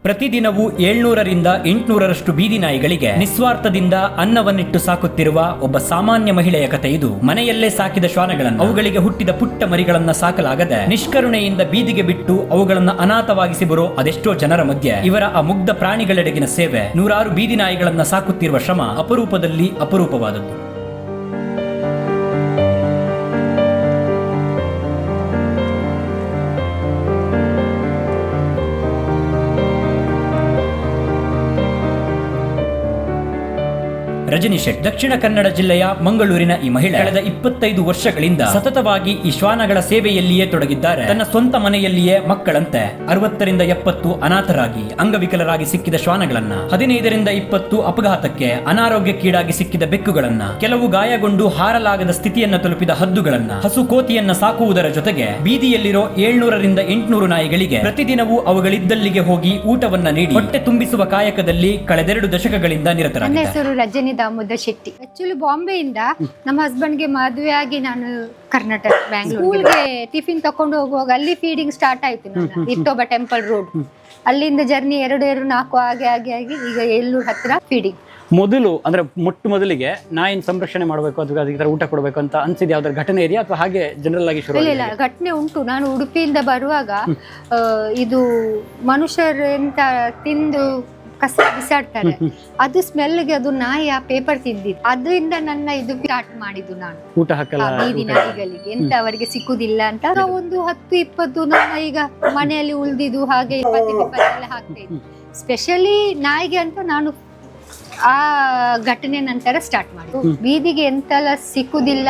ಪ್ರತಿದಿನವೂ 700ರಿಂದ 800ರಷ್ಟು ಬೀದಿ ನಾಯಿಗಳಿಗೆ ನಿಸ್ವಾರ್ಥದಿಂದ ಅನ್ನವನ್ನಿಟ್ಟು ಸಾಕುತ್ತಿರುವ ಒಬ್ಬ ಸಾಮಾನ್ಯ ಮಹಿಳೆಯ ಕಥೆ ಇದು. ಮನೆಯಲ್ಲೇ ಸಾಕಿದ ಶ್ವಾನಗಳನ್ನು, ಅವುಗಳಿಗೆ ಹುಟ್ಟಿದ ಪುಟ್ಟ ಮರಿಗಳನ್ನ ಸಾಕಲಾಗದೆ ನಿಷ್ಕರುಣೆಯಿಂದ ಬೀದಿಗೆ ಬಿಟ್ಟು ಅವುಗಳನ್ನ ಅನಾಥವಾಗಿಸಿ ಬರೋ ಅದೆಷ್ಟೋ ಜನರ ಮಧ್ಯೆ ಇವರ ಆ ಮುಗ್ಧ ಪ್ರಾಣಿಗಳೆಡೆಗಿನ ಸೇವೆ, ನೂರಾರು ಬೀದಿ ನಾಯಿಗಳನ್ನ ಸಾಕುತ್ತಿರುವ ಶ್ರಮ ಅಪರೂಪದಲ್ಲಿ ಅಪರೂಪವಾದದ್ದು. ರಜನಿ ಶೆಟ್ಟಿ ದಕ್ಷಿಣ ಕನ್ನಡ ಜಿಲ್ಲೆಯ ಮಂಗಳೂರಿನ ಈ ಮಹಿಳೆ ಕಳೆದ 25 ವರ್ಷಗಳಿಂದ ಸತತವಾಗಿ ಈ ಶ್ವಾನಗಳ ಸೇವೆಯಲ್ಲಿಯೇ ತೊಡಗಿದ್ದಾರೆ. ತನ್ನ ಸ್ವಂತ ಮನೆಯಲ್ಲಿಯೇ ಮಕ್ಕಳಂತೆ 60ರಿಂದ 70 ಅನಾಥರಾಗಿ ಅಂಗವಿಕಲರಾಗಿ ಸಿಕ್ಕಿದ ಶ್ವಾನಗಳನ್ನ, 15ರಿಂದ 20 ಅಪಘಾತಕ್ಕೆ ಅನಾರೋಗ್ಯಕ್ಕೀಡಾಗಿ ಸಿಕ್ಕಿದ ಬೆಕ್ಕುಗಳನ್ನ, ಕೆಲವು ಗಾಯಗೊಂಡು ಹಾರಲಾಗದ ಸ್ಥಿತಿಯನ್ನ ತಲುಪಿದ ಹದ್ದುಗಳನ್ನ, ಹಸು ಕೋತಿಯನ್ನ ಸಾಕುವುದರ ಜೊತೆಗೆ ಬೀದಿಯಲ್ಲಿರೋ 700ರಿಂದ 800 ನಾಯಿಗಳಿಗೆ ಪ್ರತಿದಿನವೂ ಅವುಗಳಿದ್ದಲ್ಲಿಗೆ ಹೋಗಿ ಊಟವನ್ನ ನೀಡಿ ಹೊಟ್ಟೆ ತುಂಬಿಸುವ ಕಾಯಕದಲ್ಲಿ ಕಳೆದೆರಡು ದಶಕಗಳಿಂದ ನಿರತರಾಗಿದ್ದಾರೆ. ದಾಮೋದರ್ ಶೆಟ್ಟಿ. ಆಕ್ಚುಲಿ ಬಾಂಬೆಯಿಂದ ನಮ್ಮ ಹಸ್ಬೆಂಡ್ಗೆ ಮದುವೆ ಆಗಿ ನಾನು ಕರ್ನಾಟಕ ಬ್ಯಾಂಗ್ಳೂರ್ಗೆ ಟಿಫಿನ್ ತಕೊಂಡು ಹೋಗುವಾಗ ಅಲ್ಲಿ ಫೀಡಿಂಗ್ ಸ್ಟಾರ್ಟ್ ಆಯ್ತು. ಇಟ್ಟೋಬ ಟೆಂಪಲ್ ರೋಡ್ ಅಲ್ಲಿಂದ ಜರ್ನಿ 2-4 ಆಗಿ ಈಗ 700 ಹತ್ರ ಫೀಡಿಂಗ್. ಮೊದಲು ಅಂದ್ರೆ ಮೊದಲಿಗೆ ನಾಯಿನ ಸಂರಕ್ಷಣೆ ಮಾಡಬೇಕು ಅಥವಾ ಅದಕ್ಕೆ ಊಟ ಕೊಡಬೇಕು ಅಂತ ಅನ್ಸಿದ ಯಾವ್ದಾದ್ರು ಘಟನೆ ಇದೆಯಾ ಅಥವಾ ಹಾಗೆ ಜನರಲ್ ಆಗಿ ಶುರು? ಇಲ್ಲ, ಘಟನೆ ಉಂಟು. ನಾನು ಉಡುಪಿಯಿಂದ ಬರುವಾಗ ಇದು ಮನುಷ್ಯರು ಎಂತ ತಿಂದು ಕಸ ಬಿಸಾಡ್ತಾರೆ, ಅದು ಸ್ಮೆಲ್ಗೆ ಅದು ನಾಯಿ ಆ ಪೇಪರ್ ತಿಂದಿದ್ದು. ಅದರಿಂದ ನನ್ನ ಇದು ಸ್ಟಾರ್ಟ್ ಮಾಡಿದ್ದು ನಾನು ಊಟ ಹಾಕಲ್ಲ ಬೀದಿ ನಾಯಿಗಳಿಗೆ, ಎಂತ ಅವರಿಗೆ ಸಿಕ್ಕುದಿಲ್ಲ ಅಂತ. ಒಂದು 10-20 ನನ್ನ ಈಗ ಮನೆಯಲ್ಲಿ ಉಳಿದಿದ್ದು ಹಾಗೆ 20 ಎಲ್ಲ ಹಾಕ್ತಾ ಇದ್ದೆ. ಸ್ಪೆಷಲಿ ನಾಯಿಗೆ ಅಂತ ನಾನು ಆ ಘಟನೆ ನಂತರ ಸ್ಟಾರ್ಟ್ ಮಾಡಿ ಬೀದಿಗೆ ಎಂತೆಲ್ಲ ಸಿಕ್ಕುದಿಲ್ಲ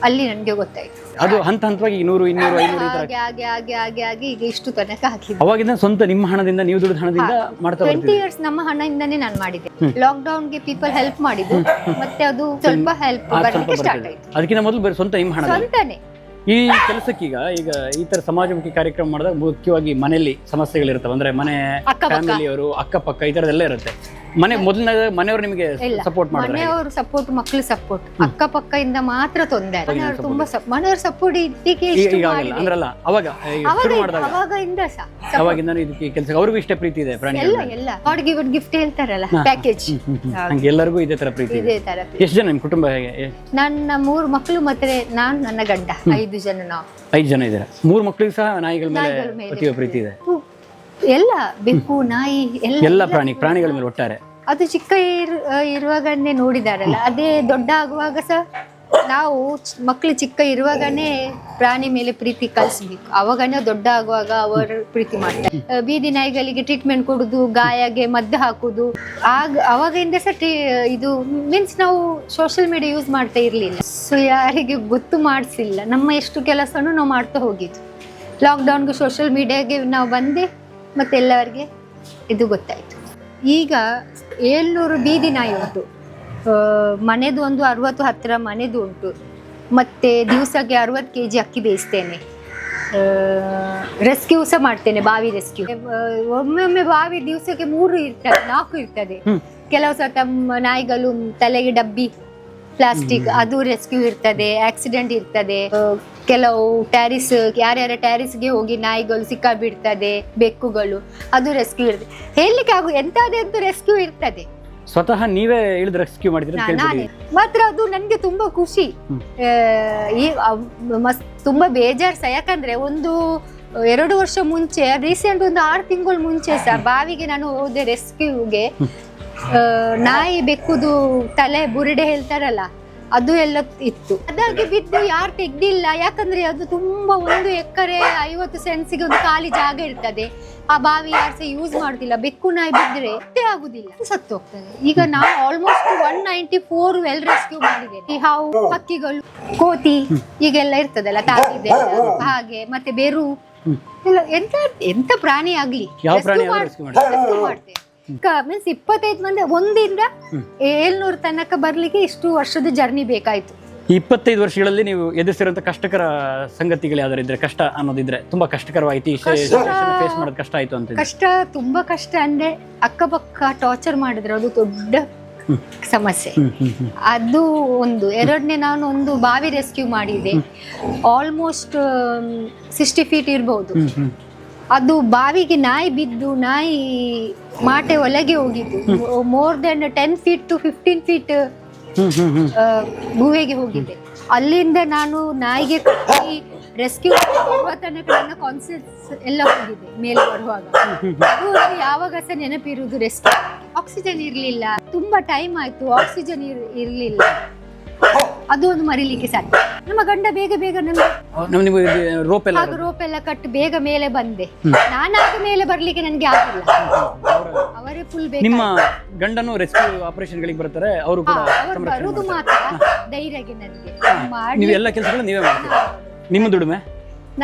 ಅಲ್ಲಿ ನನ್ಗೆ ಗೊತ್ತಾಯ್ತು. ಅದು ಹಂತವಾಗಿ 100-200-500 ಹಾಗೆ ಈಗ ಇಷ್ಟು ತನಕ ಹಾಕಿದ್ದೆ. ಅವಾಗಿಂದ ಸ್ವಂತ ನಿಮ್ಮ ಹಣದಿಂದ, ನೀವು ದುಡಿದ ಹಣದಿಂದ ಮಾಡ್ತಾ 20 ಇಯರ್ಸ್ ನಮ್ಮ ಹಣದಿಂದಾನೇ ನಾನು ಮಾಡಿದ್ದೆ. ಲಾಕ್ ಡೌನ್ ಗೆ ಪೀಪಲ್ ಹೆಲ್ಪ್ ಮಾಡಿದ್ದು, ಮತ್ತೆ ಅದು ಸ್ವಲ್ಪ ಹೆಲ್ಪ್ ಬರ್ಲಿಕ್ಕೆ ಸ್ಟಾರ್ಟ್ ಆಯ್ತು. ಅದಕ್ಕಿಂತ ಮೊದಲು ಬರೀ ಸ್ವಂತ ನಿಮ್ಮ ಹಣ ಸ್ವಂತನೇ. ಈ ಕೆಲಸಕ್ಕೀಗ ಈಗ ಈ ತರ ಸಮಾಜಮುಖಿ ಕಾರ್ಯಕ್ರಮ ಮಾಡಿದಾಗ ಮುಖ್ಯವಾಗಿ ಮನೆಯಲ್ಲಿ ಸಮಸ್ಯೆಗಳಿರ್ತವೆ. ಅಂದ್ರೆ ಮನೆ ಫ್ಯಾಮಿಲಿಯವರು, ಅಕ್ಕಪಕ್ಕ ಈ ತರದೆಲ್ಲ ಇರುತ್ತೆ. ಮನೆಯವರು ನಿಮಗೆ ಸಪೋರ್ಟ್ ಮಾಡ್ತಾರೆ? ಮನೆಯವರು ಸಪೋರ್ಟ್, ಮಕ್ಕಳು ಸಪೋರ್ಟ್, ಅಕ್ಕಪಕ್ಕ ಇಂದ ಮಾತ್ರ ತೊಂದರೆ. ಮನೆಯವರು ತುಂಬಾ ಮನೆಯವ್ರ ಸಪೋರ್ಟ್ ಇದಕ್ಕೆ ಅಂದ್ರಲ್ಲ ಅವಾಗ ಶುರು ಮಾಡಿದಾಗ ಅವಾಗಿಂದ ಇದಕ್ಕೆ ಕೆಲಸ ಅವ್ರಿಗೂ ಇಷ್ಟ ಪ್ರೀತಿ ಇದೆ ಪ್ರಾಣಿ ಎಲ್ಲ ಗಾಡ್ ಗಿವನ್ ಗಿಫ್ಟ್ ಹೇಳ್ತಾರಲ್ಲ, ಪ್ಯಾಕೇಜ್. ಹಂಗೆ ಎಲ್ಲರಿಗೂ ಇದೇ ತರ ಪ್ರೀತಿ ಇದೆ. ಎಷ್ಟು ಜನ ನಿಮ್ಮ ಕುಟುಂಬ? ಹೇಗೆ? ನನ್ನ 3 ಮಕ್ಕಳು ಮತ್ತೆ ನಾನು, ನನ್ನ ಗಂಡ, 5 ಜನ. ನಾವು 5 ಜನ ಇದ್ದೀರಾ. 3 ಮಕ್ಕಳಿಗೆ ಸಹ ನಾಯಿಗಳ ಮೇಲೆ ಅತೀವ ಪ್ರೀತಿ ಇದೆ. ಎಲ್ಲ ಬೆಕ್ಕು, ನಾಯಿ ಎಲ್ಲ ಪ್ರಾಣಿಗಳ ಮೇಲೆ ಒಟ್ಟಾರೆ. ಅದು ಚಿಕ್ಕ ಇರುವಾಗನೇ ನೋಡಿದಾರಲ್ಲ, ಅದೇ ದೊಡ್ಡ ಆಗುವಾಗ ಸಹ ನಾವು ಮಕ್ಕಳು ಚಿಕ್ಕ ಇರುವಾಗನೇ ಪ್ರಾಣಿ ಮೇಲೆ ಪ್ರೀತಿ ಕಲಿಸ್ಬೇಕು. ಅವಾಗನೇ ದೊಡ್ಡ ಆಗುವಾಗ ಅವರು ಪ್ರೀತಿ ಮಾಡ್ತಾರೆ. ಬೀದಿ ನಾಯಿಗಳಿಗೆ ಟ್ರೀಟ್ಮೆಂಟ್ ಕೊಡುದು, ಗಾಯಗೆ ಮದ್ದು ಹಾಕುದು, ಅವಾಗಿಂದ ಸಹ ಇದು ಮೀನ್ಸ್ ನಾವು ಸೋಷಿಯಲ್ ಮೀಡಿಯಾ ಯೂಸ್ ಮಾಡ್ತಾ ಇರ್ಲಿಲ್ಲ. ಸೊ ಯಾರಿಗೆ ಗೊತ್ತು ಮಾಡಿಸಿಲ್ಲ. ನಮ್ಮ ಎಷ್ಟು ಕೆಲಸನೂ ನಾವು ಮಾಡ್ತಾ ಹೋಗಿದ್ದು. ಲಾಕ್ಡೌನ್ಗೆ ಸೋಷಿಯಲ್ ಮೀಡಿಯಾಗೆ ನಾವು ಬಂದೆ, ಮತ್ತೆ ಎಲ್ಲರಿಗೆ ಇದು ಗೊತ್ತಾಯ್ತು. ಈಗ 700 ಬೀದಿ ನಾಯಿ ಉಂಟು. ಮನೆದು ಒಂದು 60 ಹತ್ತಿರ ಮನೆದು ಉಂಟು. ಮತ್ತೆ ದಿವಸಕ್ಕೆ 60 kg ಅಕ್ಕಿ ಬೇಯಿಸ್ತೇನೆ. ರೆಸ್ಕ್ಯೂ ಸಹ ಮಾಡ್ತೇನೆ, ಬಾವಿ ರೆಸ್ಕ್ಯೂ. ಒಮ್ಮೊಮ್ಮೆ ಬಾವಿ ದಿವಸಕ್ಕೆ 3 ಇರ್ತದೆ, 4 ಇರ್ತದೆ. ಕೆಲವು ಸತ ನಾಯಿಗಳು ತಲೆಗೆ ಡಬ್ಬಿ ಪ್ಲಾಸ್ಟಿಕ್, ಅದು ರೆಸ್ಕ್ಯೂ ಇರ್ತದೆ. ಆಕ್ಸಿಡೆಂಟ್ ಇರ್ತದೆ. ಕೆಲವು ಟ್ಯಾರಿಸ್, ಯಾರ್ಯಾರ ಟ್ಯಾರಿಸ್ಗೆ ಹೋಗಿ ನಾಯಿಗಳು ಸಿಕ್ಕಾಬಿಡ್ತದೆ, ಬೆಕ್ಕುಗಳು, ಅದು ರೆಸ್ಕ್ಯೂ ಇರ್ತದೆ. ಹೇಳಲಿಕ್ಕೆ ಎಂತದ್ದು ರೆಸ್ಕ್ಯೂ ಇರ್ತದೆ. ಸ್ವತಃ ನೀವೇ ಇಳಿದು ರೆಸ್ಕ್ಯೂ ಮಾಡಿದ್ರೆ ಮಾತ್ರ ಅದು ನನಗೆ ತುಂಬಾ ಖುಷಿ. ತುಂಬಾ ಬೇಜಾರು ಸಹ. ಯಾಕಂದ್ರೆ 1-2 ವರ್ಷ ಮುಂಚೆ, ರೀಸೆಂಟ್ 6 ತಿಂಗಳು ಮುಂಚೆ ಸಹ ಬಾವಿಗೆ ನಾನು ಹೋದೆ ರೆಸ್ಕ್ಯೂಗೆ. ನಾಯಿ ಬೆಕ್ಕುದು ತಲೆ ಬುರುಡೆ ಹೇಳ್ತಾರಲ್ಲ, ಅದು ಎಲ್ಲ ಇತ್ತು. ಅದಾಗಿ ಬಿದ್ದು ಯಾರು ತೆಗ್ದಿಲ್ಲ. ಯಾಕಂದ್ರೆ ಅದು ತುಂಬಾ 1 ಎಕರೆ 50 ಸೆನ್ಸಿಗೆ ಒಂದು ಖಾಲಿ ಜಾಗ ಇರ್ತದೆ. ಆ ಬಾವಿ ಯಾರು ಸಹ ಯೂಸ್ ಮಾಡುದಿಲ್ಲ. ಬೆಕ್ಕು ನಾಯಿ ಬಿದ್ದರೆ ಆಗುದಿಲ್ಲ, ಸತ್ತು ಹೋಗ್ತದೆ. ಈಗ ನಾವು ಆಲ್ಮೋಸ್ಟ್ 194 ವೆಲ್ ರೆಸ್ಕ್ಯೂ ಮಾಡಿದ್ದೇವೆ. ಹಾವು, ಹಕ್ಕಿಗಳು, ಕೋತಿ ಈಗೆಲ್ಲ ಇರ್ತದಲ್ಲ, ತಾಗಿದೆ ಹಾಗೆ, ಮತ್ತೆ ಬೆರು ಎಲ್ಲ ಎಂತ ಪ್ರಾಣಿ ಆಗ್ಲಿ ಮಾಡ್ತೇವೆ. ಮೀನ್ಸ್ 25 ಮಂದಿ, 1ರಿಂದ 700 ತನಕ ಬರ್ಲಿಕ್ಕೆ ಇಷ್ಟು ವರ್ಷದ ಜರ್ನಿ ಬೇಕಾಯ್ತು. 25 ವರ್ಷಗಳಲ್ಲಿ ನೀವು ಎದುರಿಸಿರುವಂತ ಕಷ್ಟಕರ ಸಂಗತಿಗಳು ಯಾವ್ದಾರು ಇದ್ರೆ, ಕಷ್ಟ ಅನ್ನೋದಿದ್ರೆ, ತುಂಬಾ ಕಷ್ಟಕರವಾಯ್ತು, ಫೇಸ್ ಮಾಡೋದು ಕಷ್ಟ ಆಯ್ತು ಅಂತ? ಕಷ್ಟ, ತುಂಬಾ ಕಷ್ಟ ಅಂದ್ರೆ ಅಕ್ಕಪಕ್ಕ ಟಾರ್ಚರ್ ಮಾಡಿದ್ರೆ ಅದು ದೊಡ್ಡ ಸಮಸ್ಯೆ. ಅದು ಒಂದು. ಎರಡನೇ, ನಾನು ಒಂದು ಬಾವಿ ರೆಸ್ಕ್ಯೂ ಮಾಡಿದೆ. ಆಲ್ಮೋಸ್ಟ್ 60 feet ಇರ್ಬಹುದು. ಅದು ಬಾವಿಗೆ ನಾಯಿ ಬಿದ್ದು ನಾಯಿ ಮಾಟೆ ಒಳಗೆ ಹೋಗಿದ್ದು. More than 10 feet to 15 feet ಗುಹೆಗೆ ಹೋಗಿದ್ದೆ. ಅಲ್ಲಿಂದ ನಾನು ನಾಯಿಗೆ ಕಟ್ಟಿ ರೆಸ್ಕ್ಯೂ ಬರುವ ತನಕ ನನ್ನ ಕಾನ್ಸೆಪ್ಟ್ಸ್ ಎಲ್ಲ ಹೋಗಿದೆ ಮೇಲೆ ಬರುವಾಗ. ಅದು ಯಾವಾಗ ಸಹ ನೆನಪಿರುವುದು ರೆಸ್ಕ್ಯೂ. ಆಕ್ಸಿಜನ್ ಇರ್ಲಿಲ್ಲ, ತುಂಬಾ ಟೈಮ್ ಆಯ್ತು, ಆಕ್ಸಿಜನ್ ಇರ್ಲಿಲ್ಲ. ಅದು ಒಂದು ಮರಿಲಿಕ್ಕೆ ಸಾಧ್ಯ. ನಮ್ಮ ಗಂಡ ಬೇಗ ರೋಪ್ ಎಲ್ಲ ಕಟ್ಟು ಬೇಗ ಮೇಲೆ ಬಂದೆ. ನಾನಾಗ ಮೇಲೆ ಬರ್ಲಿಕ್ಕೆ ನನ್ಗೆ ಆಗಿಲ್ಲ, ಅವರೇ ಫುಲ್ ಬೇಗ. ನಿಮ್ಮ ಗಂಡನು ರೆಸ್ಕ್ಯೂ ಆಪರೇಷನ್ ಗಳಿಗೆ ಬರ್ತಾರೆ, ಅವರು ಕೂಡ ಬರುದು ಮಾತ್ರ ಧೈರ್ಯಗೆ ನನಗೆ. ನೀವು ಎಲ್ಲ ಕೆಲಸಗಳು ನೀವೇ ಮಾಡ್ತೀರಾ? ನಿಮ್ಮ ದುಡಿಮೆ?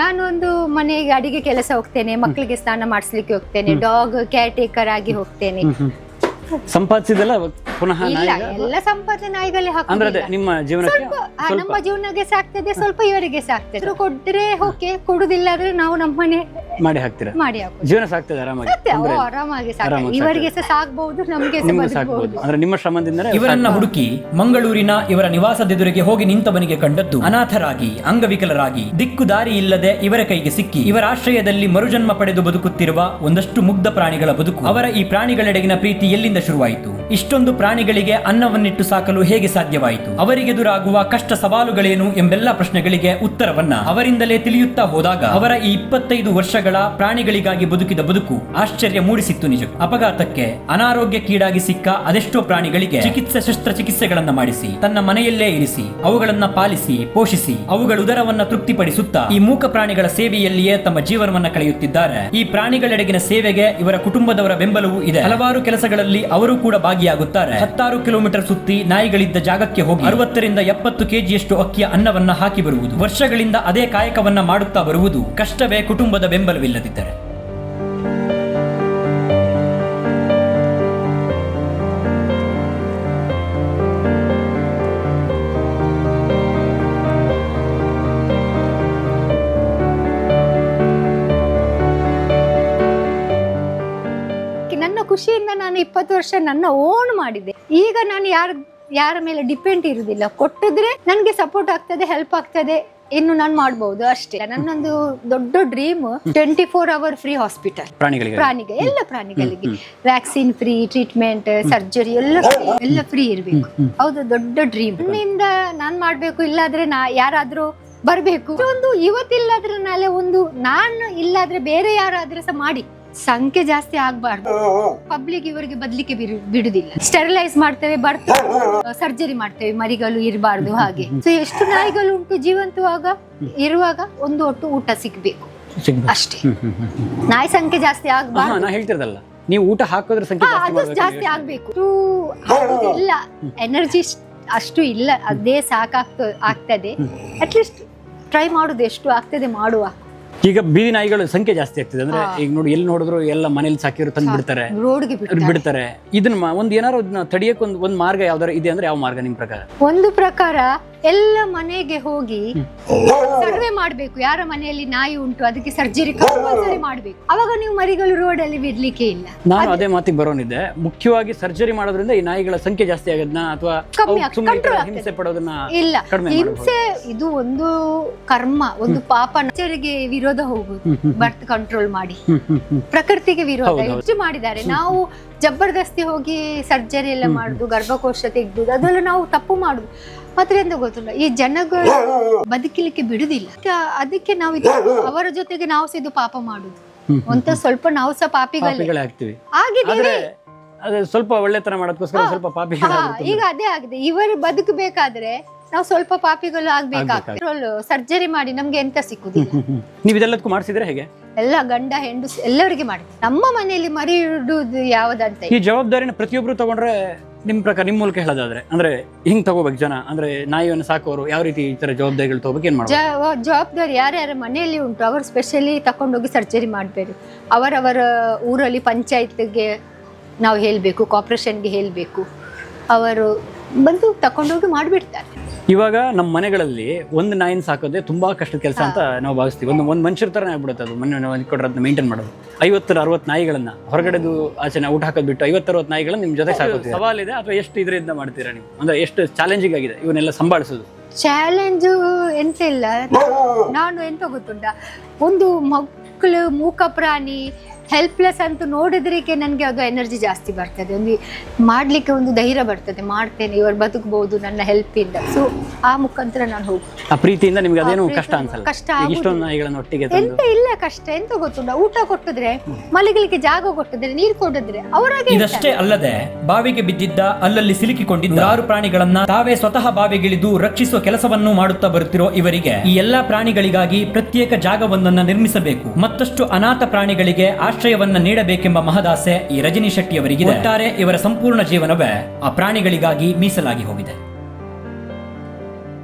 ನಾನು ಒಂದು ಮನೆಗೆ ಅಡಿಗೆ ಕೆಲಸ ಹೋಗ್ತೇನೆ, ಮಕ್ಕಳಿಗೆ ಸ್ನಾನ ಮಾಡಿಸ್ಲಿಕ್ಕೆ ಹೋಗ್ತೇನೆ, ಡಾಗ್ ಕೇರ್ ಟೇಕರ್ ಆಗಿ ಹೋಗ್ತೇನೆ. ಸಂಪಾದಿಸಿದೆಲ್ಲ ಪುನಃ ಇಲ್ಲ, ಎಲ್ಲ ಸಂಪಾದನೆ ನಾಯಿಗಳೇ ಅಂದ್ರೆ ನಿಮ್ಮ ಜೀವನಕ್ಕೆ ನಮ್ಮ ಜೀವನಕ್ಕೆ ಸಾಕ್ತದೆ, ಸ್ವಲ್ಪ ಇವರಿಗೆ ಸಾಕ್ತದೆ. ಕೊಟ್ರೆ ಓಕೆ, ಕೊಡುದಿಲ್ಲ ಆದ್ರೆ ನಾವು ನಮ್ಮ ಮನೆ ಮಾಡಿ ಹಾಕ್ತೀರಾ? ಮಾಡಿ ಹಾಕುದು. ಜೀವನ ಸಾಕ್ತದೆ ಆರಾಮಾಗಿ? ಆರಾಮಾಗಿ ಸಾಕ್ತದೆ. ಇವರಿಗೆ ಸಹ ಸಾಕ್ಬಹುದು, ನಮ್ಗೆ ಸಾಕ್ಬಹುದು. ಅಂದ್ರೆ ನಿಮ್ಮ ಶ್ರಮದಿಂದ ಇವರನ್ನ ಹುಡುಕಿ ಮಂಗಳೂರಿನ ಇವರ ನಿವಾಸದೆದುರಿಗೆ ಹೋಗಿ ನಿಂತವನಿಗೆ ಕಂಡದ್ದು ಅನಾಥರಾಗಿ, ಅಂಗವಿಕಲರಾಗಿ, ದಿಕ್ಕು ದಾರಿ ಇಲ್ಲದೆ ಇವರ ಕೈಗೆ ಸಿಕ್ಕಿ ಇವರ ಆಶ್ರಯದಲ್ಲಿ ಮರುಜನ್ಮ ಪಡೆದು ಬದುಕುತ್ತಿರುವ ಒಂದಷ್ಟು ಮುಗ್ಧ ಪ್ರಾಣಿಗಳ ಬದುಕು. ಅವರ ಈ ಪ್ರಾಣಿಗಳೆಡೆಗಿನ ಪ್ರೀತಿ ಎಲ್ಲಿಂದ ಶುರುವಾಯಿತು? ಇಷ್ಟೊಂದು ಪ್ರಾಣಿಗಳಿಗೆ ಅನ್ನವನ್ನಿಟ್ಟು ಸಾಕಲು ಹೇಗೆ ಸಾಧ್ಯವಾಯಿತು? ಅವರಿಗೆದುರಾಗುವ ಕಷ್ಟ ಸವಾಲುಗಳೇನು ಎಂಬೆಲ್ಲ ಪ್ರಶ್ನೆಗಳಿಗೆ ಉತ್ತರವನ್ನ ಅವರಿಂದಲೇ ತಿಳಿಯುತ್ತಾ ಹೋದಾಗ ಅವರ ಈ 25 ವರ್ಷಗಳ ಪ್ರಾಣಿಗಳಿಗಾಗಿ ಬದುಕಿದ ಬದುಕು ಆಶ್ಚರ್ಯ ಮೂಡಿಸಿತ್ತು ನಿಜ. ಅಪಘಾತಕ್ಕೆ ಅನಾರೋಗ್ಯಕ್ಕೀಡಾಗಿ ಸಿಕ್ಕ ಅದೆಷ್ಟೋ ಪ್ರಾಣಿಗಳಿಗೆ ಶಸ್ತ್ರಚಿಕಿತ್ಸೆಗಳನ್ನ ಮಾಡಿಸಿ ತನ್ನ ಮನೆಯಲ್ಲೇ ಇರಿಸಿ ಅವುಗಳನ್ನ ಪಾಲಿಸಿ ಪೋಷಿಸಿ ಅವುಗಳ ಉದರವನ್ನ ತೃಪ್ತಿಪಡಿಸುತ್ತಾ ಈ ಮೂಕ ಪ್ರಾಣಿಗಳ ಸೇವೆಯಲ್ಲಿಯೇ ತಮ್ಮ ಜೀವನವನ್ನ ಕಳೆಯುತ್ತಿದ್ದಾರೆ. ಈ ಪ್ರಾಣಿಗಳೆಡೆಗಿನ ಸೇವೆಗೆ ಇವರ ಕುಟುಂಬದವರ ಬೆಂಬಲವೂ ಇದೆ. ಹಲವಾರು ಕೆಲಸಗಳಲ್ಲಿ ಅವರು ಕೂಡ ಭಾಗಿಯಾಗುತ್ತಾರೆ. 16 ಕಿಲೋಮೀಟರ್ ಸುತ್ತಿ ನಾಯಿಗಳಿದ್ದ ಜಾಗಕ್ಕೆ ಹೋಗಿ 60 ರಿಂದ 70 ಕೆಜಿಯಷ್ಟು ಅಕ್ಕಿಯ ಅನ್ನವನ್ನ ಹಾಕಿ ಬರುವುದು, ವರ್ಷಗಳಿಂದ ಅದೇ ಕಾಯಕವನ್ನ ಮಾಡುತ್ತಾ ಬರುವುದು ಕಷ್ಟವೇ ಕುಟುಂಬದ ಬೆಂಬಲವಿಲ್ಲದಿದ್ದರೆ. ನನ್ನ ಖುಷಿಯಿಂದ ನಾನು 20 ವರ್ಷ ನನ್ನ ಓನ್ ಮಾಡಿದ್ದೆ. ಈಗ ನಾನು ಯಾರ ಮೇಲೆ ಡಿಪೆಂಡ್ ಇರುವುದಿಲ್ಲ. ಕೊಟ್ಟಿದ್ರೆ ನನಗೆ ಸಪೋರ್ಟ್ ಆಗ್ತದೆ, ಹೆಲ್ಪ್ ಆಗ್ತದೆ, ಇನ್ನು ನಾನು ಮಾಡಬಹುದು ಅಷ್ಟೇ. ನನ್ನೊಂದು ದೊಡ್ಡ ಡ್ರೀಮ್ 24 hour ಫ್ರೀ ಹಾಸ್ಪಿಟಲ್ ಪ್ರಾಣಿಗೆ, ಎಲ್ಲ ಪ್ರಾಣಿಗಳಿಗೆ ವ್ಯಾಕ್ಸಿನ್ ಫ್ರೀ, ಟ್ರೀಟ್ಮೆಂಟ್, ಸರ್ಜರಿ ಎಲ್ಲ ಫ್ರೀ ಇರ್ಬೇಕು. ಹೌದು, ದೊಡ್ಡ ಡ್ರೀಮ್. ನನ್ನಿಂದ ನಾನ್ ಮಾಡ್ಬೇಕು, ಇಲ್ಲಾದ್ರೆ ಯಾರಾದ್ರೂ ಬರ್ಬೇಕು. ಒಂದು ಇವತ್ತಿಲ್ಲಾದ್ರೆ ನಾಳೆ ಒಂದು ನಾನು ಇಲ್ಲಾದ್ರೆ ಬೇರೆ ಯಾರಾದ್ರೂ ಸಹ ಮಾಡಿ. ಸಂಖ್ಯೆ ಜಾಸ್ತಿ ಆಗ್ಬಾರ್ದು. ಪಬ್ಲಿಕ್ ಇವರಿಗೆ ಬದ್ಲಿಕ್ಕೆ ಬಿಡುದಿಲ್ಲ. ಸ್ಟೆರಿಲೈಸ್ ಮಾಡ್ತೇವೆ, ಬರ್ತೇವೆ, ಸರ್ಜರಿ ಮಾಡ್ತೇವೆ, ಮರಿಗಳು ಇರಬಾರ್ದು. ಹಾಗೆ ಎಷ್ಟು ನಾಯಿಗಳು ಉಂಟು ಜೀವಂತವಾಗ ಇರುವಾಗ ಒಂದು ಒಟ್ಟು ಊಟ ಸಿಗ್ಬೇಕು ಅಷ್ಟೇ. ನಾಯಿ ಸಂಖ್ಯೆ ಜಾಸ್ತಿ ಆಗ್ಬಾರ್ದು. ನಾ ಹೇಳ್ತಿರದಲ್ಲ, ನೀವು ಊಟ ಹಾಕೋದ್ರ ಸಂಖ್ಯೆ ಜಾಸ್ತಿ ಆಗ್ಬೇಕು. ಇಲ್ಲ, ಎನರ್ಜಿ ಅಷ್ಟು ಇಲ್ಲ, ಅದೇ ಆಗ್ತದೆ. ಅಟ್ಲೀಸ್ಟ್ ಟ್ರೈ ಮಾಡುದು ಎಷ್ಟು ಆಗ್ತದೆ ಮಾಡುವ. ಈಗ ಬೀದಿ ನಾಯಿಗಳ ಸಂಖ್ಯೆ ಜಾಸ್ತಿ ಆಗ್ತದೆ. ಅಂದ್ರೆ ಈಗ ನೋಡಿ, ಎಲ್ಲಿ ನೋಡಿದ್ರು ಎಲ್ಲ ಮನೇಲಿ ಸಾಕಿರೋ ತಂದು ಬಿಡ್ತಾರೆ, ರೋಡ್ಗೆ ಬಿಡ್ತಾರೆ. ಇದನ್ನ ಒಂದು ಏನಾರು ತಡಿಯಕ್ಕೆ ಒಂದು ಮಾರ್ಗ ಯಾವ್ದಾರು ಇದೆ ಅಂದ್ರೆ ಯಾವ ಮಾರ್ಗ ನಿಮ್ ಪ್ರಕಾರ? ಒಂದು ಪ್ರಕಾರ ಎಲ್ಲ ಮನೆಗೆ ಹೋಗಿ ಸರ್ವೆ ಮಾಡ್ಬೇಕು. ಯಾರ ಮನೆಯಲ್ಲಿ ನಾಯಿ ಉಂಟು ಅದಕ್ಕೆ ಸರ್ಜರಿ ಮಾಡ್ಬೇಕು. ಅವಾಗ ನೀವು ಮರಿಗಳು ರೋಡ್ ಅಲ್ಲಿ ಬಿಡ್ಲಿಕ್ಕೆ ಇಲ್ಲ. ನಾನು ಅದೇ ಮಾತಿಗೆ ಬರೋನಿದ್ದೆ. ಮುಖ್ಯವಾಗಿ ಸರ್ಜರಿ ಮಾಡೋದ್ರಿಂದ ಈ ನಾಯಿಗಳ ಸಂಖ್ಯೆ ಜಾಸ್ತಿ ಆಗೋದನ್ನ ಅಥವಾ ಹಿಂಸೆ ಪಡೋದನ್ನ ಇಲ್ಲ. ಹಿಂಸೆ ಇದು ಒಂದು ಕರ್ಮ, ಒಂದು ಪಾಪ. ನಚರಿಗೆ ವಿರೋಧ ಹೋಗುದು, ಬರ್ತ್ ಕಂಟ್ರೋಲ್ ಮಾಡಿ. ಪ್ರಕೃತಿಗೆ ವಿರೋಧ ಹೆಚ್ಚು ಮಾಡಿದ್ದಾರೆ. ನಾವು ಜಬರ್ದಸ್ತಿ ಹೋಗಿ ಸರ್ಜರಿ ಎಲ್ಲ ಮಾಡುದು, ಗರ್ಭಕೋಶ ತೆಗೆದು, ಅದೆಲ್ಲ ನಾವು ತಪ್ಪು ಮಾಡುದು. ಮಾತ್ರ ಎಂತ ಗೊತ್ತಿಲ್ಲ, ಈ ಜನಗಳು ಬದುಕಲಿಕ್ಕೆ ಬಿಡುದಿಲ್ಲ. ಅದಕ್ಕೆ ನಾವು ಅವರ ಜೊತೆಗೆ ನಾವು ಸಹ ಇದು ಪಾಪ ಮಾಡುದು ಅಂತ ಸ್ವಲ್ಪ ನಾವು ಸಹ ಪಾಪಿಗಳೇ ಆಗ್ತೀವಿ. ಆಗಿದ್ದೇವೆ. ಸ್ವಲ್ಪ ಒಳ್ಳೆತನ ಮಾಡೋದಕ್ಕೋಸ್ಕರ ಸ್ವಲ್ಪ ಪಾಪಿ. ಈಗ ಅದೇ ಆಗಿದೆ. ಇವರು ಬದುಕಬೇಕಾದ್ರೆ ನಾವು ಸ್ವಲ್ಪ ಪಾಪಿಗಳು ಆಗ್ಬೇಕಾಗ್ತದೆ. ಸರ್ಜರಿ ಮಾಡಿ ನಮ್ಗೆ ಎಂತ ಸಿಕ್ಕುದಿಲ್ಲ. ನೀವು ಇದೆಲ್ಲದಕ್ಕೂ ಮಾಡಿಸಿದ್ರೆ ಹೇಗೆ? ಎಲ್ಲ ಗಂಡ ಹೆಂಡು ಎಲ್ಲರಿಗೆ ಮಾಡಿ. ನಮ್ಮ ಮನೆಯಲ್ಲಿ ಮರಿ ಇಡುವುದು ಯಾವ್ದಂತ ಈ ಜವಾಬ್ದಾರಿನ ಪ್ರತಿಯೊಬ್ರು ತಗೊಂಡ್ರೆ ನಿಮ್ ಪ್ರಕಾರ, ನಿಮ್ ಮೂಲಕ ಹೇಳೋದಾದ್ರೆ ಅಂದ್ರೆ ಹಿಂಗ್ ತಗೋಬೇಕು ಜನ, ಅಂದ್ರೆ ನಾಯಿಯನ್ನು ಸಾಕೋರು ಯಾವ ರೀತಿ ಈ ತರ ಜವಾಬ್ದಾರಿಗಳು ತಗೋಬೇಕು, ಏನ್ ಮಾಡ್ಬೇಕು? ಜವಾಬ್ದಾರಿ ಯಾರ್ಯಾರ ಮನೆಯಲ್ಲಿ ಉಂಟು ಅವರು ಸ್ಪೆಷಲಿ ತಕೊಂಡೋಗಿ ಸರ್ಜರಿ ಮಾಡಬೇಕು. ಅವರವರ ಊರಲ್ಲಿ ಪಂಚಾಯತ್ಗೆ ನಾವು ಹೇಳ್ಬೇಕು, ಕಾರ್ಪೊರೇಷನ್ಗೆ ಹೇಳ್ಬೇಕು, ಅವರು ಬಂದು ತಕೊಂಡೋಗಿ ಮಾಡಿಬಿಡ್ತಾರೆ. ಇವಾಗ ನಮ್ಮ ಮನೆಗಳಲ್ಲಿ ಒಂದು ನಾಯಿನ ಸಾಕೋದೇ ತುಂಬಾ ಕಷ್ಟದ ಕೆಲಸ ಅಂತ ನಾವು ಭಾವಿಸ್ತೀವಿ. ಒಂದು ಮನುಷ್ಯರ ತರನೇ ಆಗ್ಬಿಡುತ್ತೆ ಅದು. ಮನೆ ಕೊಟ್ಟರೆ ಮೇಂಟೈನ್ ಮಾಡೋದು. 50-60 ನಾಯಿಗಳನ್ನ ಹೊರಗಡೆದು ಆಚೆ ಊಟ ಹಾಕೋದ್ ಬಿಟ್ಟು 50-60 ನಾಯಿಗಳನ್ನ ನಿಮ್ ಜೊತೆ ಸಾಕೋತೀವಿ. ಸವಾಲಿದೆ ಅಥವಾ ಎಷ್ಟು ಇದರಿಂದ ಮಾಡ್ತೀರಾ ನೀವು? ಅಂದ್ರೆ ಎಷ್ಟು ಚಾಲೆಂಜಿಂಗ್ ಆಗಿದೆ ಇವನ್ನೆಲ್ಲ ಸಂಭಾಳಿಸೋದು? ಚಾಲೆಂಜು ಎಂತ ಇಲ್ಲ. ನಾನು ಎಂತ ಗೊತ್ತುಂಟ, ಒಂದು ಮಕ್ಕಳು ಮೂಕ ಪ್ರಾಣಿ ಹೆಲ್ಪ್ಲೆಸ್ ಅಂತ ನೋಡಿದ್ರಿಕೆ ನನಗೆ ಅದು ಎನರ್ಜಿ ಜಾಸ್ತಿ ಬರ್ತದೆ, ಒಂದು ಮಾಡ್ಲಿಕ್ಕೆ ಒಂದು ಧೈರ್ಯ ಬರ್ತದೆ, ಮಾಡ್ತೇನೆ, ಇವರು ಬದುಕಬಹುದು ನನ್ನ ಹೆಲ್ಪ್ ಇಂದ. ಸೊ ಆ ಮುಖಾಂತರ ನಾನು ಹೋಗ್ತೀನಿ. ಆ ಪ್ರೀತಿಯಿಂದ ನಿಮ್ಗೆ ಅದೇನು ಕಷ್ಟ ಅನ್ಸಲ್ಲ? ಕಷ್ಟ ಈಗ ಇಷ್ಟೊಂದು ನಾಯಿಗಳನ್ನ ಒಟ್ಟಿಗೆ ತಂದು ಎಂತ ಇಲ್ಲ ಕಷ್ಟ ಎಂತ ಗೊತ್ತುಂಟ, ಊಟ ಕೊಟ್ಟಿದ್ರೆ, ಮಲಗಲಿಕ್ಕೆ ಜಾಗ ಕೊಟ್ಟಿದ್ರೆ, ನೀರು ಕೊಟ್ಟಿದ್ರೆ ಅವರಾಗೆ ಇದಷ್ಟೇ ಅಲ್ಲದೆ ಬಾವಿಗೆ ಬಿದ್ದಿದ್ದ ಅಲ್ಲಲ್ಲಿ ಸಿಲುಕಿಕೊಂಡಿದ್ದ 6 ಪ್ರಾಣಿಗಳನ್ನ ತಾವೇ ಸ್ವತಃ ಬಾವಿಗಿಳಿದು ರಕ್ಷಿಸುವ ಕೆಲಸವನ್ನು ಮಾಡುತ್ತಾ ಬರುತ್ತಿರೋ ಇವರಿಗೆ ಈ ಎಲ್ಲಾ ಪ್ರಾಣಿಗಳಿಗಾಗಿ ಪ್ರತ್ಯೇಕ ಜಾಗವೊಂದನ್ನು ನಿರ್ಮಿಸಬೇಕು, ಮತ್ತಷ್ಟು ಅನಾಥ ಪ್ರಾಣಿಗಳಿಗೆ ಆಶ್ರಯವನ್ನ ನೀಡಬೇಕೆಂಬ ಮಹದಾಸೆ ಈ ರಜನಿ ಶೆಟ್ಟಿ ಅವರಿಗೆ. ಒಟ್ಟಾರೆ ಇವರ ಸಂಪೂರ್ಣ ಜೀವನವೇ ಆ ಪ್ರಾಣಿಗಳಿಗಾಗಿ ಮೀಸಲಾಗಿ ಹೋಗಿದೆ.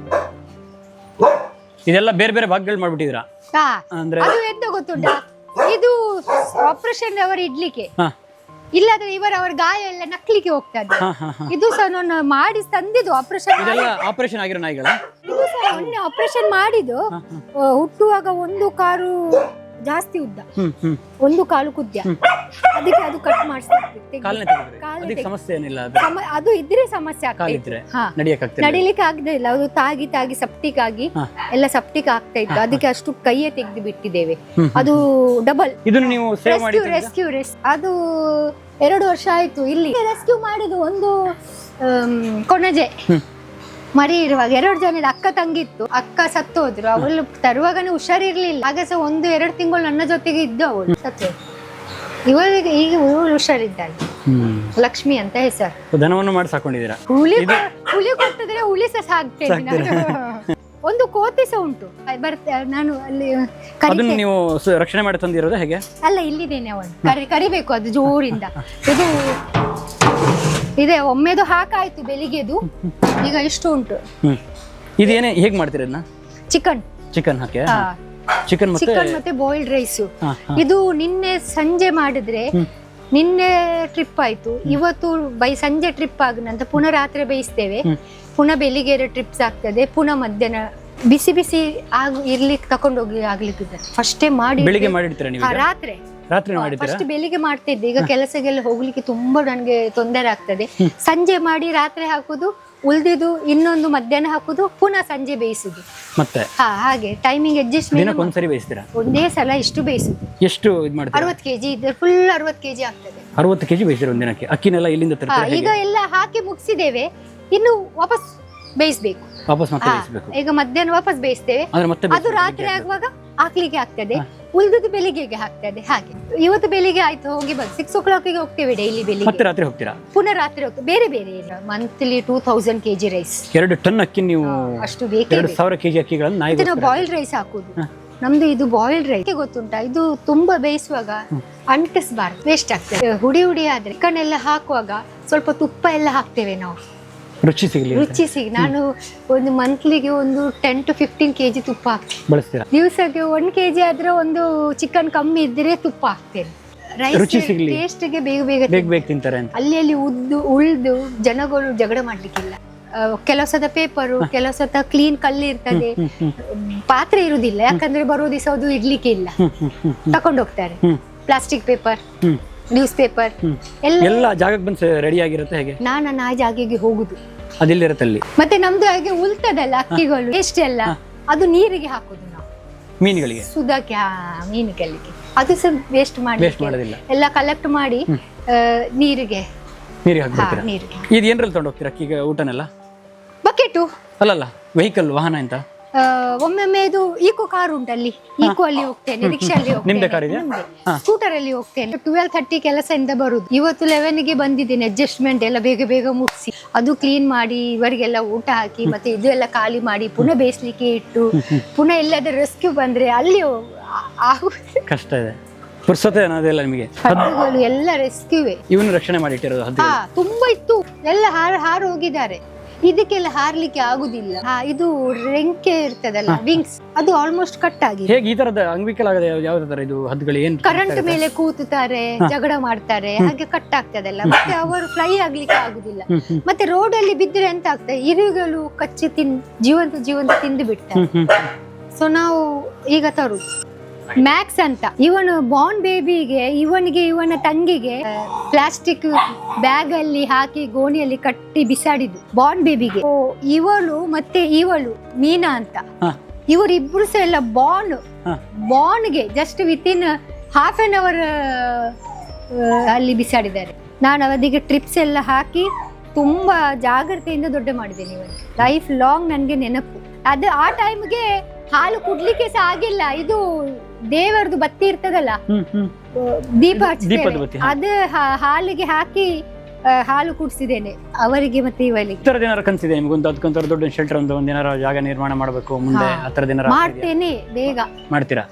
ಇದೆಲ್ಲ ಬೇರೆ ಬೇರೆ ಭಾಗಗಳು ಮಾಡ್ಬಿಟ್ಟಿದ್ರ ಅಂದ್ರೆ? ಅದು ಎಂತ ಗೊತ್ತುಂಟ, ಇದು ಆಪರೇಷನ್ ಅವರು ಇಡ್ಲಿಕ್ಕೆ, ಹಾ ಇಲ್ಲಾದ್ರೆ ಅವರ ಗಾಯ ಎಲ್ಲ ನಕ್ಲಿಕ್ಕೆ ಹೋಗ್ತದೆ. ಇದು ಸಹ ನಾನು ಮಾಡಿ ತಂದಿದ್ದು ಆಪರೇಷನ್. ಇದೆಲ್ಲ ಆಪರೇಷನ್ ಆಗಿರೋ ನಾಯಿಗಳ? ಇದು ಸಹ ಮೊನ್ನೆ ಆಪರೇಷನ್ ಮಾಡಿದ್ದು. ಹುಟ್ಟುವಾಗ ಒಂದು ಕಾರು ಜಾಸ್ತಿ ಉದ್ದ, ಒಂದು ಕಾಲು ಕುದ್ಯ, ಅದಕ್ಕೆ ಅದು ಕಟ್ ಮಾಡಿಸ್ತಾರೆ. ಸಮಸ್ಯೆ ಏನಿಲ್ಲ, ಅದು ಇದ್ರೆ ಸಮಸ್ಯೆ ಆಗ್ತದೆ, ನಡಿಲಿಕ್ಕೆ ಆಗದೆ ಇಲ್ಲ. ಅದು ತಾಗಿ ತಾಗಿ ಸೆಪ್ಟಿಕ್ ಆಗಿ ಎಲ್ಲ ಸೆಪ್ಟಿಕ್ ಆಗ್ತಾ ಇತ್ತು, ಅದಕ್ಕೆ ಅಷ್ಟು ಕೈಯೇ ತೆಗೆದು ಬಿಟ್ಟಿದ್ದೇವೆ. ಅದು ಡಬಲ್ ರೆಸ್ಕ್ಯೂ. ಅದು 2 ವರ್ಷ ಆಯ್ತು. ಇಲ್ಲಿ ರೆಸ್ಕ್ಯೂ ಮಾಡಿದ್ದು ಒಂದು ಕೊಣಜೆ ಮರಿ ಇರುವಾಗ 2 ಜನದ ಅಕ್ಕ ತಂಗಿತ್ತು, ಅಕ್ಕ ಸತ್ತು ಹೋದ್ರು. ಅವಳು ತರುವಾಗನೇ ಹುಷಾರಿರ್ಲಿಲ್ಲ, ಆಗ ಸಹ 1-2 ತಿಂಗಳು ನನ್ನ ಜೊತೆಗೆ ಇದ್ದು ಅವಳು ಸತ್ತು. ಇವಳಿಗೆ ಈಗ ಇವಳು ಹುಷಾರಿದ್ದಾಳೆ, ಲಕ್ಷ್ಮಿ ಅಂತ ಹೆಸರು. ದನವನ್ನು ಮಾಡಿ ಸಾಕೊಂಡಿದ್ದೀರಾ? ಹುಲಿ ಕೊಟ್ಟಿದ್ರೆ ಹುಲಿ ಸಹ ಸಾಕ್ತೇನೆ ನಾನು. ಒಂದು ಕೋತಿ ಸಹ ಉಂಟು, ಬರ್ತೇನೆ ನಾನು ಅಲ್ಲಿ. ಅದನ್ನು ನೀವು ರಕ್ಷಣೆ ಮಾಡಿ ತಂದಿರೋದು ಹೇಗೆ? ಅಲ್ಲ, ಇಲ್ಲಿದ್ದೇನೆ. ಅವನು ಕರಿಬೇಕು, ಅದು ಜೋರಿಂದ. ಇದು ಇದೆ, ಒಮ್ಮೆದು ಹಾಕಾಯ್ತು ಬೆಳಿಗ್ಗೆದು, ಈಗ ಇಷ್ಟು ಉಂಟು. ಇದೇನೇ ಹೇಗೆ ಮಾಡ್ತೀರ? ಚಿಕನ್ ಹಾಕಿ ಚಿಕನ್ ಮತ್ತೆ ಬಾಯ್ಲ್ಡ್ ರೈಸ್. ಇದು ನಿನ್ನೆ ಸಂಜೆ ಮಾಡಿದ್ರೆ, ನಿನ್ನೆ ಟ್ರಿಪ್ ಆಯ್ತು, ಇವತ್ತು ಸಂಜೆ ಟ್ರಿಪ್ ಆಗ ನಂತರ ಪುನಃ ರಾತ್ರಿ ಬೇಯಿಸ್ತೇವೆ, ಪುನಃ ಬೆಳಿಗ್ಗೆ 2 ಟ್ರಿಪ್ಸ್ ಆಗ್ತದೆ, ಪುನಃ ಮಧ್ಯಾಹ್ನ ಬಿಸಿ ಬಿಸಿ ಇರ್ಲಿಕ್ಕೆ ತಕೊಂಡೋಗಿ ಆಗ್ಲಿಕ್ಕೆ ಫಸ್ಟೇ ಮಾಡಿ ರಾತ್ರಿ ಫಸ್ಟ್ ಬೆಳಿಗ್ಗೆ ಮಾಡ್ತಿದ್ದೆ. ಈಗ ಕೆಲಸಗೆಲ್ಲ ಹೋಗ್ಲಿಕ್ಕೆ ತುಂಬಾ ನನಗೆ ತೊಂದರೆ ಆಗ್ತದೆ. ಸಂಜೆ ಮಾಡಿ ರಾತ್ರಿ ಹಾಕುದು, ಉಳ್ದಿದ್ದು ಇನ್ನೊಂದು ಮಧ್ಯಾಹ್ನ ಹಾಕುದು, ಪುನಃ ಸಂಜೆ ಬೇಯಿಸುದು. ಮತ್ತೆ ಹಾಗೆ ಟೈಮಿಂಗ್ ಅಡ್ಜಸ್ಟ್ಮೆಂಟ್. ಒಂದೇ ಸಲ ಇಷ್ಟು ಬೇಯಿಸುದು. ಎಷ್ಟು 60 kg ಇದ್ರೆ ಫುಲ್ 60 kg ಆಗ್ತದೆ. 60 kg ಬೇಯಿಸಿದ್ರೆ ಒಂದಿನಕ್ಕೆ? ಅಕ್ಕಿನೆಲ್ಲ ಇಲ್ಲಿಂದ ತರ್ತೀರಾ? ಈಗ ಎಲ್ಲ ಹಾಕಿ ಮುಗಿಸಿದ್ದೇವೆ, ಇನ್ನು ವಾಪಸ್ ಬೇಯಿಸ್ಬೇಕು. ಈಗ ಮಧ್ಯಾಹ್ನ ವಾಪಸ್ ಬೇಯಿಸ್ತೇವೆ, ಅದು ರಾತ್ರಿ ಆಗುವಾಗ ಹಾಕ್ಲಿಕ್ಕೆ ಆಗ್ತದೆ, ಉಳಿದು ಬೆಳಿಗ್ಗೆಗೆ ಹಾಕ್ತದೆ. ಹಾಗೆ ಇವತ್ತು ಬೆಳಿಗ್ಗೆ ಆಯ್ತು, ಹೋಗಿ ಬಂದು 6 o'clock ಹೋಗ್ತೇವೆ ಡೈಲಿ ಬೆಳಿಗ್ಗೆ. ರಾತ್ರಿ ಹೋಗ್ತೀರಾ? ಪುನಃ ರಾತ್ರಿ ಹೋಗ್ತೇವೆ. ಬೇರೆ ಬೇರೆ ಮಂತ್ಲಿ 2000 kg ರೈಸ್. 2 ಟನ್ ಅಕ್ಕಿ ನೀವು ಅಷ್ಟು ಬೇಕೇ. 2000 kg ಅಕ್ಕಿಗಳನ್ನು ನಾವು ಬಾಯ್ಲ್ಡ್ ರೈಸ್ ಹಾಕುದು. ನಮ್ದು ಇದು ಬಾಯ್ಲ್ಡ್ ರೈಸ್ ಗೊತ್ತುಂಟಾ, ಇದು ತುಂಬಾ ಬೇಯಿಸುವಾಗ ಅಂಟಿಸಬಾರ್ದು, ವೇಸ್ಟ್ ಆಗ್ತದೆ. ಹುಡಿ ಆದ್ರೆ ಚಿಕನ್ ಎಲ್ಲ ಹಾಕುವಾಗ ಸ್ವಲ್ಪ ತುಪ್ಪ ಎಲ್ಲ ಹಾಕ್ತೇವೆ ನಾವು, ರುಚಿ ಸಿಗಿ. ನಾನು ಒಂದು ಮಂತ್ಲಿಗೆ ಒಂದು 10 to 15 kg ತುಪ್ಪ ಹಾಕ್ತೇನೆ. ದಿವಸಕ್ಕೆ 1 kg ಆದ್ರೆ ಒಂದು ಚಿಕನ್ ಕಮ್ಮಿ ಇದ್ರೆ ತುಪ್ಪ ಹಾಕ್ತೇನೆ. ರೈಸ್ ಟೇಸ್ಟ್ಗೆ ಬೇಗ ತಿಂತಾರೆ. ಅಲ್ಲಿ ಉಳ್ದು ಜನಗಳು ಜಗಳ ಮಾಡ್ಲಿಕ್ಕಿಲ್ಲ. ಕೆಲವು ಸತ ಪೇಪರು, ಕೆಲವು ಸತ ಕ್ಲೀನ್ ಕಲ್ಲು ಇರ್ತದೆ, ಪಾತ್ರೆ ಇರುದಿಲ್ಲ, ಯಾಕಂದ್ರೆ ಬರೋ ದಿವಸ ಅದು ಇಡ್ಲಿಕ್ಕೆ ಇಲ್ಲ, ತಕೊಂಡು ಹೋಗ್ತಾರೆ. ಪ್ಲಾಸ್ಟಿಕ್ ಪೇಪರ್, ನ್ಯೂಸ್ ಪೇಪರ್ ಎಲ್ಲ ಜಾಗಕ್ಕೆ ಬಂದು ರೆಡಿ ಆಗಿರುತ್ತೆ. ಹೇಗೆ ನಾನು ಆ ಜಾಗಕ್ಕೆ ಹೋಗುದು, ಅದಿಲ್ಲಿರುತ್ತೆ ಅಲ್ಲಿ. ಮತ್ತೆ ನಮ್ದು ಹಾಗೆ ಉಳ್ತದಲ್ಲ ಅಕ್ಕಿಗಳು ವೇಸ್ಟ್ ಎಲ್ಲ, ಅದು ನೀರಿಗೆ ಹಾಕುದು ನಾವು, ಮೀನುಗಳಿಗೆ ಸುಧಾಕೆ ಮೀನುಗಳಿಗೆ. ಅದು ಸಹ ವೇಸ್ಟ್ ಮಾಡೋದಿಲ್ಲ, ಎಲ್ಲ ಕಲೆಕ್ಟ್ ಮಾಡಿ ನೀರಿಗೆ ಹಾಕ್ಬಿಡ್ತೀರಾ? ಇದು ಏನ್ರಲ್ಲಿ ತಗೊಂಡು ಹೋಗ್ತೀರಾ ಅಕ್ಕಿಗೆ ಊಟನೆಲ್ಲ? ಬಕೆಟು ಅಲ್ಲಲ್ಲ, ವೆಹಿಕಲ್, ವಾಹನ ಅಂತ. ಒಮ್ಮೊಮ್ಮೆ ಇದು ಈಕೋ ಕಾರ್ ಉಂಟಲ್ಲಿ, ಈಕೋ ಅಲ್ಲಿ ಹೋಗ್ತೇನೆ, ರಿಕ್ಷಾಲ್ಲಿ ಹೋಗ್ತೇನೆ, ಸ್ಕೂಟರ್ ಅಲ್ಲಿ ಹೋಗ್ತೇನೆ. 12:30 ಕೆಲಸದಿಂದ ಬರುದು. ಇವತ್ತು 11ಗೆ ಬಂದಿದ್ದೇನೆ. ಅಡ್ಜಸ್ಟ್ಮೆಂಟ್ ಎಲ್ಲ ಬೇಗ ಮುಗಿಸಿ, ಅದು ಕ್ಲೀನ್ ಮಾಡಿ, ಇವರಿಗೆಲ್ಲ ಊಟ ಹಾಕಿ, ಮತ್ತೆ ಇದು ಎಲ್ಲ ಖಾಲಿ ಮಾಡಿ, ಪುನಃ ಬೇಯಿಸ್ಲಿಕ್ಕೆ ಇಟ್ಟು, ಪುನಃ ಎಲ್ಲಾದ್ರೂ ರೆಸ್ಕ್ಯೂ ಬಂದ್ರೆ ಅಲ್ಲಿ ಕಷ್ಟ ಇದೆ. ಪುರ್ಸತೆ ಅನ್ನೋದಿಲ್ಲ ನಿಮಗೆ. ಹದ್ದುಗಳು ಎಲ್ಲ ರೆಸ್ಕ್ಯೂವೆ. ಇವನು ರಕ್ಷಣೆ ಮಾಡಿಟ್ಟಿರೋದು ತುಂಬಾ ಇತ್ತು, ಎಲ್ಲ ಹಾರು ಹೋಗಿದ್ದಾರೆ. ಇದಕ್ಕೆಲ್ಲ ಹಾರ್ಲಿಕ್ಕೆ ಆಗುದಿಲ್ಲ. ಇದು ರೆಂಕೆ ಇರ್ತದಲ್ಲ, ವಿಂಗ್ಸ್, ಅದು ಆಲ್ಮೋಸ್ಟ್ ಕಟ್ ಆಗಿದೆ. ಹೇಗೆ ಈ ತರದ ಅಂಗವಿಕಲಾಗದೆ ಯಾವ ತರ ಇದು ಹದ್ದುಗಳು? ಏನು ಕರೆಂಟ್ ಮೇಲೆ ಕೂತಾರೆ, ಜಗಳ ಮಾಡ್ತಾರೆ, ಹಾಗೆ ಕಟ್ ಆಗ್ತದಲ್ಲ, ಮತ್ತೆ ಅವರು ಫ್ಲೈ ಆಗ್ಲಿಕ್ಕೆ ಆಗುದಿಲ್ಲ. ಮತ್ತೆ ರೋಡ್ ಅಲ್ಲಿ ಬಿದ್ದರೆ ಎಂತ ಆಗ್ತದೆ, ಇರುಗಳು ಕಚ್ಚಿ ಜೀವಂತ ತಿಂದು ಬಿಡ್ತಾರೆ. ಸೊ ನಾವು ಈಗ ತರುದು ಮ್ಯಾಕ್ಸ್ ಅಂತ. ಇವನು ಬಾರ್ನ್ ಬೇಬಿಗೆ, ಇವನ ತಂಗಿಗೆ ಪ್ಲಾಸ್ಟಿಕ್ ಬ್ಯಾಗ್ ಅಲ್ಲಿ ಹಾಕಿ ಗೋಣಿಯಲ್ಲಿ ಕಟ್ಟಿ ಬಿಸಾಡಿದ್ದು ಬಾರ್ನ್ ಬೇಬಿಗೆ. ಇವಳು ಮತ್ತೆ ಇವಳು ಮೀನಾ ಅಂತ, ಇವರಿಬ್ರು ಸಹ ಎಲ್ಲ ಬಾನ್ಗೆ just within half an hour ಅಲ್ಲಿ ಬಿಸಾಡಿದ್ದಾರೆ. ನಾನು ಅವರಿಗೆ ಟ್ರಿಪ್ಸ್ ಎಲ್ಲ ಹಾಕಿ ತುಂಬ ಜಾಗ್ರತೆಯಿಂದ ದೊಡ್ಡ ಮಾಡಿದ್ದೇನೆ. ಇವತ್ತು ಲೈಫ್ ಲಾಂಗ್ ನನಗೆ ನೆನಪು. ಅದು ಆ ಟೈಮ್ಗೆ ಹಾಲು ಕುಡ್ಲಿಕ್ಕೆ ಸಹ ಆಗಿಲ್ಲ. ಇದು ದೇವರದು ಬತ್ತಿ ಇರ್ತದಲ್ಲ, ದೀಪ ಹಚ್ಚಿದ್ದೇನೆ, ಅದು ಹಾಲಿಗೆ ಹಾಕಿ ಹಾಲು ಕುಡಿಸಿದ್ದೇನೆ ಅವರಿಗೆ ಮತ್ತೆ ಇವರಿಗೆ. ಈ ಥರದ ಕನಸಿದೆ ನಿಮ್ಗೊಂದು ಅದಕ್ಕೊಂಥರ ದೊಡ್ಡ ಶೆಲ್ಟರ್ ಒಂದೇನಾರ ಜಾಗ ನಿರ್ಮಾಣ ಮಾಡಬೇಕು ಮುಂದೆ, ಆ ಥರದ ಏನಾರ ಮಾಡ್ತೇನೆ ಬೇಗ. ಮಾಡ್ತೀರಾ?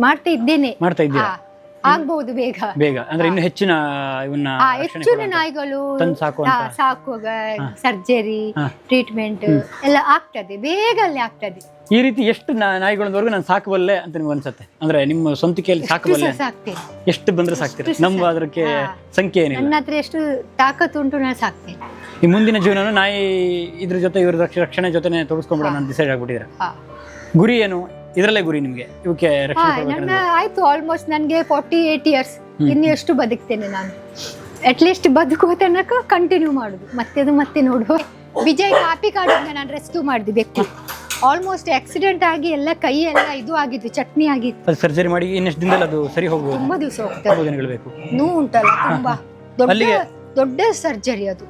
ಮಾಡ್ತಾ ಇದ್ದೇನೆ. ಮಾಡ್ತಾ ಇದ್ದೀರಾ? ಆಗ್ಬಹುದು ಬೇಗ ಬೇಗ ಅಂದ್ರೆ ಇನ್ನು ಹೆಚ್ಚಿನ ಇವನ್ನ ಹೆಚ್ಚಿನ ನಾಯಿಗಳು ಸಾಕುವಾಗ ಸರ್ಜರಿ ಟ್ರೀಟ್ಮೆಂಟ್ ಎಲ್ಲ ಆಗ್ತದೆ, ಬೇಗ ಅಲ್ಲಿ ಆಗ್ತದೆ. ಈ ರೀತಿ ಎಷ್ಟು ನಾಯಿಗಳವರೆಗೂ ನಾನು ಸಾಕಬಲ್ಲೆ ಅಂತ ನಿಮ್ಗೆ ಅನ್ಸುತ್ತೆ? ಅಂದ್ರೆ ನಿಮ್ಮ ಸ್ವಂತಿಕೆಯಲ್ಲಿ ಸಾಕಬಲ್ಲೆ ಸಾಕ್ತೇನೆ. ಎಷ್ಟು ಬಂದ್ರೆ ಸಾಕ್ತೀರಾ? ನಮ್ಮ ಅದಕ್ಕೆ ಸಂಖ್ಯೆ ಏನಿಲ್ಲ, ನನ್ನ ಹತ್ರ ಎಷ್ಟು ತಾಕತ್ತು ಉಂಟು ನಾನು ಸಾಕ್ತೇನೆ. ಈ ಮುಂದಿನ ಜೀವನ ನಾಯಿ ಇದ್ರ ಜೊತೆ ಇವ್ರ ರಕ್ಷಣೆ ಜೊತೆ ತೊಡಸ್ಕೊಂಡ್ಬಿಡೋಣ ಅಂತ ಡಿಸೈಡ್ ಆಗ್ಬಿಟ್ಟಿದ್ರೆ ಗುರಿ ಏನು? ಇದರಲ್ಲೇ ಗುರಿ ನಿಮ್ಗೆ ಇವಕ್ಕೆ ನನ್ನ ಆಯ್ತು ಆಲ್ಮೋಸ್ಟ್ ನನಗೆ 48 ಇಯರ್ಸ್. ಇನ್ನು ಎಷ್ಟು ಬದುಕ್ತೇನೆ ನಾನು? ಅಟ್ಲೀಸ್ಟ್ ಬದುಕುವ ತನಕ ಕಂಟಿನ್ಯೂ ಮಾಡುದು, ಮತ್ತೆ ನೋಡುವ. ವಿಜಯ್ ಕಾಪಿ ಕಾಡಿಂದ ನಾನು ರೆಸ್ಕ್ಯೂ ಮಾಡಿದೆ ಬೆಕ್ಕು. ಆಲ್ಮೋಸ್ಟ್ ಆಕ್ಸಿಡೆಂಟ್ ಆಗಿ ಎಲ್ಲ ಕೈ ಎಲ್ಲ ಇದು ಆಗಿತ್ತು, ಚಟ್ನಿ ಆಗಿತ್ತು. ಸರ್ಜರಿ ಮಾಡಿ ಇನ್ನೆಷ್ಟು ದಿನದಲ್ಲಿ ಅದು ಸರಿ ಹೋಗ್ಬೋದು? ತುಂಬಾ ದಿವಸ ಹೋಗ್ತದೆ, ದಿನಗಳು ಬೇಕು. ನೋವು ಉಂಟಲ್ಲ ತುಂಬಾ ದೊಡ್ಡ ಸರ್ಜರಿ ಅದು.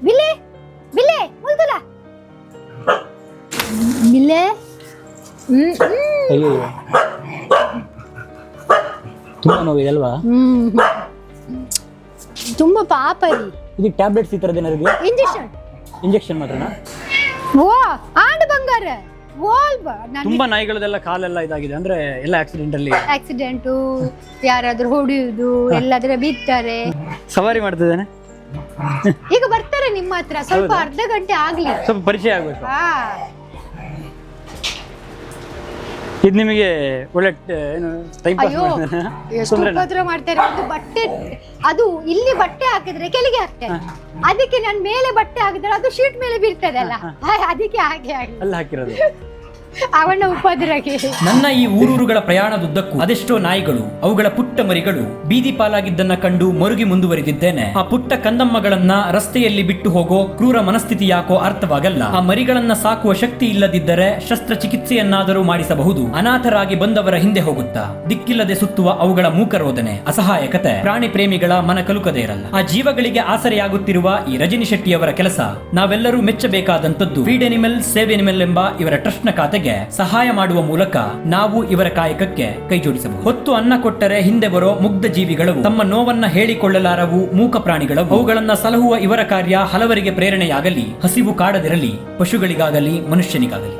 ಬಿಲೆ ಬಿಲೆ ಮುಲ್ದುಲ ಬಿಲೆ ತುಂಬಾ ನೋವಿದೆ ಅಲ್ವಾ? ತುಂಬಾ ಪಾಪ ರೀ. ಇದು ಟ್ಯಾಬ್ಲೆಟ್ಸ್ ಈ ತರದ್ ಏನಾದ್ರು ಇಂಜೆಕ್ಷನ್ ಮಾತ್ರನಾ? ಓ ಆಂಡ್ ಬಂಗಾರ ತುಂಬಾ ನಾಯಿಗಳದೆಲ್ಲ ಕಾಲೆಲ್ಲ ಇದಾಗಿದೆ ಅಂದ್ರೆ ಎಲ್ಲ ಆಕ್ಸಿಡೆಂಟು, ಯಾರಾದ್ರೂ ಹೊಡೆಯುವುದು, ಎಲ್ಲಾದ್ರೂ ಬಿತ್ತಾರೆ. ಸವಾರಿ ಮಾಡ್ತಿದ್ದಾನೆ. ಈಗ ಬರ್ತಾರೆ ನಿಮ್ಮ ಹತ್ರ, ಸ್ವಲ್ಪ ಅರ್ಧ ಗಂಟೆ ಆಗ್ಲಿ, ಸ್ವಲ್ಪ ಪರಿಚಯ ಆಗ್ಬೇಕು. ಇದು ನಿಮಗೆ ಒಳ್ಳೆ ಏನು ಟೈಮ್ ಪಾಸ್ ಎಷ್ಟು ಉಪದ್ರ ಮಾಡ್ತಾರೆ. ಒಂದು ಬಟ್ಟೆ ಅದು ಇಲ್ಲಿ ಬಟ್ಟೆ ಹಾಕಿದ್ರೆ ಕೆಳಗೆ ಹಾಕ್ತಾರೆ, ಅದಕ್ಕೆ ನಾನು ಮೇಲೆ ಬಟ್ಟೆ ಹಾಕಿದ್ರೆ ಅದು ಶೀಟ್ ಮೇಲೆ ಬೀಳ್ತದಲ್ಲ, ಅದಕ್ಕೆ ಹಾಗೆ ಅಲ್ಲಿ ಹಾಕಿರೋದು ಅವನ ಉಪದ್ರಗೆ. ನನ್ನ ಈ ಊರೂರುಗಳ ಪ್ರಯಾಣದುದ್ದಕ್ಕೂ ಅದೆಷ್ಟೋ ನಾಯಿಗಳು, ಅವುಗಳ ಪುಟ್ಟ ಮರಿಗಳು ಬೀದಿ ಪಾಲಾಗಿದ್ದನ್ನ ಕಂಡು ಮರುಗಿ ಮುಂದುವರೆದಿದ್ದೇನೆ. ಆ ಪುಟ್ಟ ಕಂದಮ್ಮಗಳನ್ನ ರಸ್ತೆಯಲ್ಲಿ ಬಿಟ್ಟು ಹೋಗೋ ಕ್ರೂರ ಮನಸ್ಥಿತಿ ಯಾಕೋ ಅರ್ಥವಾಗಲ್ಲ. ಆ ಮರಿಗಳನ್ನ ಸಾಕುವ ಶಕ್ತಿ ಇಲ್ಲದಿದ್ದರೆ ಶಸ್ತ್ರಚಿಕಿತ್ಸೆಯನ್ನಾದರೂ ಮಾಡಿಸಬಹುದು. ಅನಾಥರಾಗಿ ಬಂದವರ ಹಿಂದೆ ಹೋಗುತ್ತಾ ದಿಕ್ಕಿಲ್ಲದೆ ಸುತ್ತುವ ಅವುಗಳ ಮೂಕರೋಧನೆ, ಅಸಹಾಯಕತೆ ಪ್ರಾಣಿ ಪ್ರೇಮಿಗಳ ಮನ ಕಲುಕದೇ ಇರಲ್ಲ. ಆ ಜೀವಗಳಿಗೆ ಆಸರೆಯಾಗುತ್ತಿರುವ ಈ ರಜನಿ ಶೆಟ್ಟಿಯವರ ಕೆಲಸ ನಾವೆಲ್ಲರೂ ಮೆಚ್ಚಬೇಕಾದಂತದ್ದು. ಫೀಡ್ ಎನಿಮಲ್ ಸೇವ್ ಎನಿಮಲ್ ಎಂಬ ಇವರ ಟ್ರಸ್ಟ್ ನ ಖಾತೆಗೆ ಸಹಾಯ ಮಾಡುವ ಮೂಲಕ ನಾವು ಇವರ ಕಾಯಕಕ್ಕೆ ಕೈ ಜೋಡಿಸಬಹುದು. ಹೊತ್ತು ಅನ್ನ ಕೊಟ್ಟರೆ ಹಿಂದೆ ಬರೋ ಮುಗ್ಧ ಜೀವಿಗಳು, ತಮ್ಮ ನೋವನ್ನ ಹೇಳಿಕೊಳ್ಳಲಾರವು ಮೂಕ ಪ್ರಾಣಿಗಳು, ಅವುಗಳನ್ನ ಸಲಹುವ ಇವರ ಕಾರ್ಯ ಹಲವರಿಗೆ ಪ್ರೇರಣೆಯಾಗಲಿ. ಹಸಿವು ಕಾಡದಿರಲಿ ಪಶುಗಳಿಗಾಗಲಿ ಮನುಷ್ಯನಿಗಾಗಲಿ.